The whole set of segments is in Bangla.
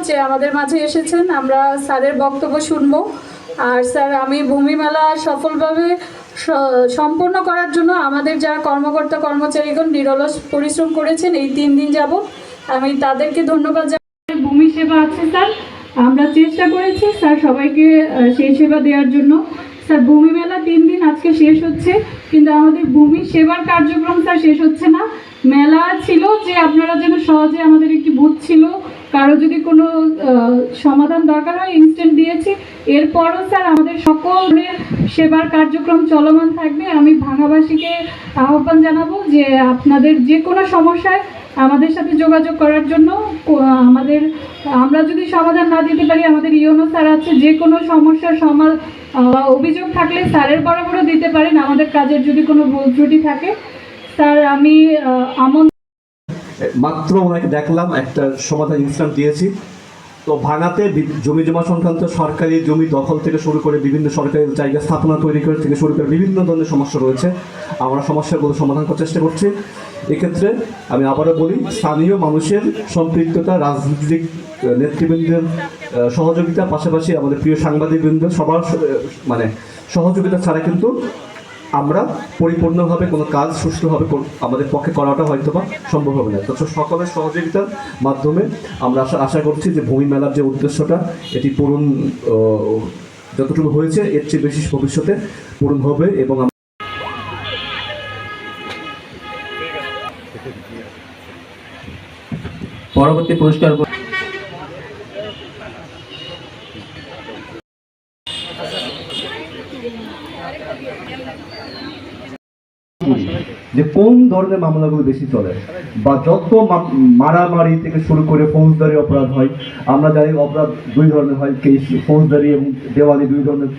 যে আমাদের মাঝে এসেছেন। আমরা স্যারের বক্তব্য শুনব। আর স্যার, আমি ভূমি মেলা সফলভাবে সম্পন্ন করার জন্য আমাদের যারা কর্মকর্তা কর্মচারীগণ নিরলস পরিশ্রম করেছেন এই 3 দিন যাবত, আমি তাদেরকে ধন্যবাদ জানাই। ভূমি সেবা আছে স্যার, আমরা চেষ্টা করেছি স্যার সবাইকে সেই সেবা দেওয়ার জন্য। স্যার, ভূমি মেলা 3 দিন আজকে শেষ হচ্ছে, কিন্তু আমাদের ভূমি সেবার কার্যক্রম স্যার শেষ হচ্ছে না। মেলা ছিল যে আপনারা যেন সহজে, আমাদের একটি বুথ ছিল, কারো যদি কোনো সমাধান দরকার হয় ইনস্ট্যান্ট দিয়েছি। এরপরও স্যার আমাদের সকলের সেবার কার্যক্রম চলমান থাকবে। আমি ভাঙাবাসীকে আহ্বান জানাবো যে আপনাদের যে কোনো সমস্যায় আমাদের সাথে যোগাযোগ করার জন্য। আমরা যদি সমাধান না দিতে পারি, আমাদের ইউনো স্যার আছে, যে কোনো সমস্যার অভিযোগ থাকলে স্যারের বরাবরও দিতে পারেন, আমাদের কাজের যদি কোনো ভুল ত্রুটি থাকে। স্যার, আমি মাত্র ওনাকে দেখলাম, একটা সমাধান ইনস্ট্যান্ট দিয়েছি। তো ভাঙাতে জমি জমা সংক্রান্ত সরকারি জমি দখল থেকে শুরু করে বিভিন্ন সরকারি জায়গা স্থাপনা তৈরি করে থেকে শুরু করে বিভিন্ন ধরনের সমস্যা রয়েছে। আমরা সমস্যাগুলো সমাধান করার চেষ্টা করছি। এক্ষেত্রে আমি আবারও বলি, স্থানীয় মানুষের সম্পৃক্ততা, রাজনৈতিক নেতৃবৃন্দের সহযোগিতা, পাশাপাশি আমাদের প্রিয় সাংবাদিকবৃন্দ সবার সহযোগিতা ছাড়া কিন্তু আমরা পরিপূর্ণভাবে কোনো কাজ সুষ্ঠুভাবে আমাদের পক্ষে করাটা হয়তো বা সম্ভব হবে না। তো সকলের সহযোগিতার মাধ্যমে আমরা আশা করছি যে ভূমি মেলার যে উদ্দেশ্যটা, এটি পূরণ যতটুকু হয়েছে এর চেয়ে বেশি ভবিষ্যতে পূরণ হবে। এবং পরবর্তী পুরস্কার যে কোন ধরনের মামলাগুলো বেশি চলে, বা যত মারামারি থেকে শুরু করে ফৌজদারি অপরাধ হয়। আমরা জানি অপরাধ 2 ধরনের হয়, কেস ফৌজদারি এবং দেওয়ানি 2 ধরনের।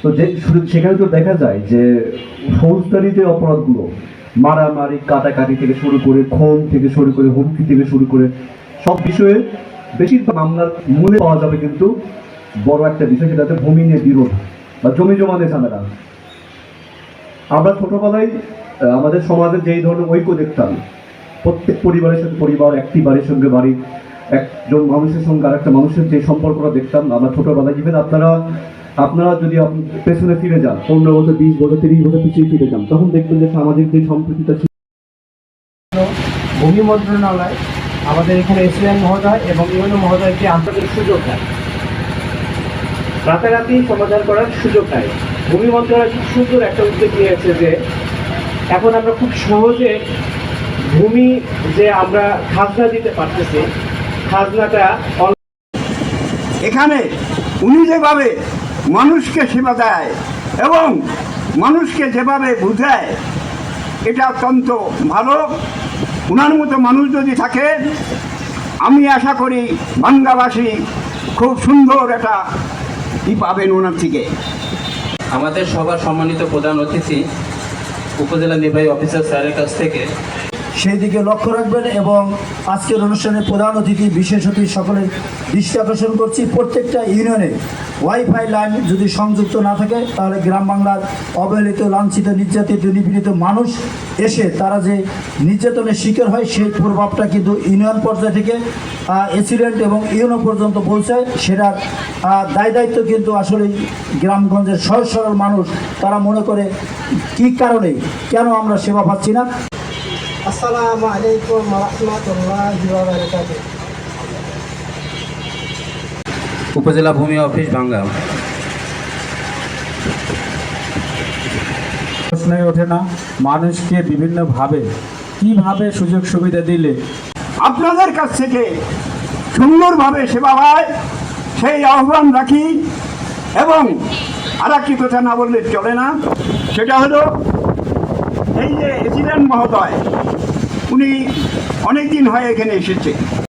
তো সেখানে তো দেখা যায় যে ফৌজদারি যে অপরাধগুলো, মারামারি, কাটাকাটি থেকে শুরু করে, খুন থেকে শুরু করে, হুমকি থেকে শুরু করে, সব বিষয়ে বেশিরভাগ মামলার মূলে পাওয়া যাবে কিন্তু বড় একটা বিষয়, সেটা হচ্ছে ভূমি নিয়ে বিরোধ বা জমি জমা নিয়ে ঝামেলা। আমরা ছোটবেলায় আমাদের সমাজের যেই ধরনের ঐক্য দেখতাম, প্রত্যেক পরিবারের সাথে পরিবার, একটি বাড়ির সঙ্গে বাড়ি, একজন মানুষের সঙ্গে আরেকটা মানুষের যে সম্পর্কটা দেখতাম আমরা ছোটবেলায়। ইভেন আপনারা যদি পেছনে ফিরে যান, 15 বছর, 20 বছর, 30 বছর পিছিয়ে ফিরে যান, তখন দেখবেন যে সামাজিক যে সম্প্রীতিটা ছিল। ভূমি মন্ত্রণালয় আমাদের এখানে এসিএম মহোদয় এবং ইউনো মহোদয়কে আন্তর্জাতিক সুযোগ দেয়, রাতারাতি সমাধান করার সুযোগ দেয়। ভূমি মন্ত্রণালয় খুব সুন্দর একটা উদ্যোগ নিয়েছে যে এখন আমরা খুব সহজে ভূমি যে আমরা খাজনা দিতে পারতেছি, খাজনাটা এখানে উনি যেভাবে মানুষকে সেবা দেয় এবং মানুষকে যেভাবে বুঝায়, এটা অত্যন্ত ভালো। উনার মতো মানুষ যদি থাকে, আমি আশা করি ভাঙ্গাবাসী খুব সুন্দর একটা পাবেন ওনার থেকে। আমাদের সবার সম্মানিত প্রধান অতিথি উপজেলা নির্বাহী অফিসার স্যারের কাছ থেকে সেই দিকে লক্ষ্য রাখবেন। এবং আজকের অনুষ্ঠানের প্রধান অতিথি, বিশেষ অতিথি সকলের দৃষ্টি আকর্ষণ করছি, প্রত্যেকটা ইউনিয়নে ওয়াইফাই লাইন যদি সংযুক্ত না থাকে, তাহলে গ্রাম বাংলার অবহেলিত, লাঞ্ছিত, নির্যাতিত, নিপীড়িত মানুষ এসে তারা যে নির্যাতনের শিকার হয়, সেই প্রভাবটা কিন্তু ইউনিয়ন পর্যায় থেকে এসিডেন্ট এবং ইউনো পর্যন্ত পৌঁছায়। সেটার দায়িত্ব কিন্তু আসলে গ্রামগঞ্জের সহজ সরল মানুষ তারা মনে করে কী কারণে, কেন আমরা সেবা পাচ্ছি না। আসসালামু আলাইকুম ওয়া রাহমাতুল্লাহি ওয়া বারাকাতুহু। উপজেলা ভূমি অফিস ভাঙ্গা। প্রশ্নই ওঠে না মানুষকে বিভিন্নভাবে কিভাবে সুযোগ সুবিধা দিলে আপনাদের কাছ থেকে সুন্দরভাবে সেবা হয় সেই আহ্বান রাখি। এবং আর একটি কথা না বললে চলে না, সেটা হলো এই যে এসিডেন্ট মহোদয়, উনি অনেক দিন হয় এখানে এসেছে।